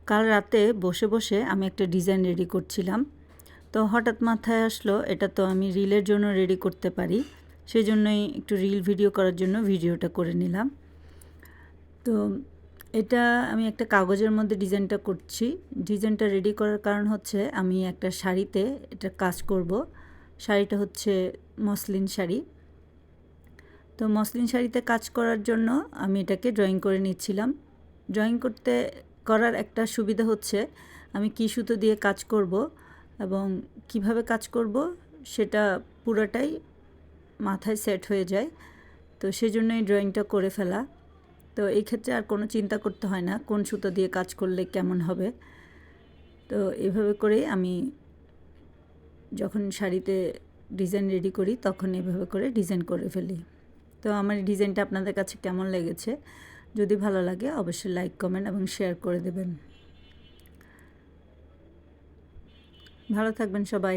কাল রাতে বসে বসে আমি একটা ডিজাইন রেডি করছিলাম। তো হঠাৎ মাথায় আসলো এটা তো আমি রিলের জন্য রেডি করতে পারি, সেই জন্যই একটু রিল ভিডিও করার জন্য ভিডিওটা করে নিলাম। তো এটা আমি একটা কাগজের মধ্যে ডিজাইনটা করছি। ডিজাইনটা রেডি করার কারণ হচ্ছে আমি একটা শাড়িতে এটা কাজ করব। শাড়িটা হচ্ছে মসলিন শাড়ি। তো মসলিন শাড়িতে কাজ করার জন্য আমি এটাকে ড্রয়িং করে নিচ্ছিলাম। ড্রয়িং করার একটা সুবিধা হচ্ছে আমি কী সুতো দিয়ে কাজ করব এবং কিভাবে কাজ করব সেটা পুরোটাই মাথায় সেট হয়ে যায়। তো সেজন্যই ড্রয়িংটা করে ফেলা। তো এই ক্ষেত্রে আর কোনো চিন্তা করতে হয় না কোন সুতো দিয়ে কাজ করলে কেমন হবে। তো এভাবে করেই আমি যখন শাড়িতে ডিজাইন রেডি করি তখন এভাবে করে ডিজাইন করে ফেলি। তো আমার এই ডিজাইনটা আপনাদের কাছে কেমন লেগেছে, যদি ভালো লাগে অবশ্যই লাইক, কমেন্ট এবং শেয়ার করে দেবেন। ভালো থাকবেন সবাই।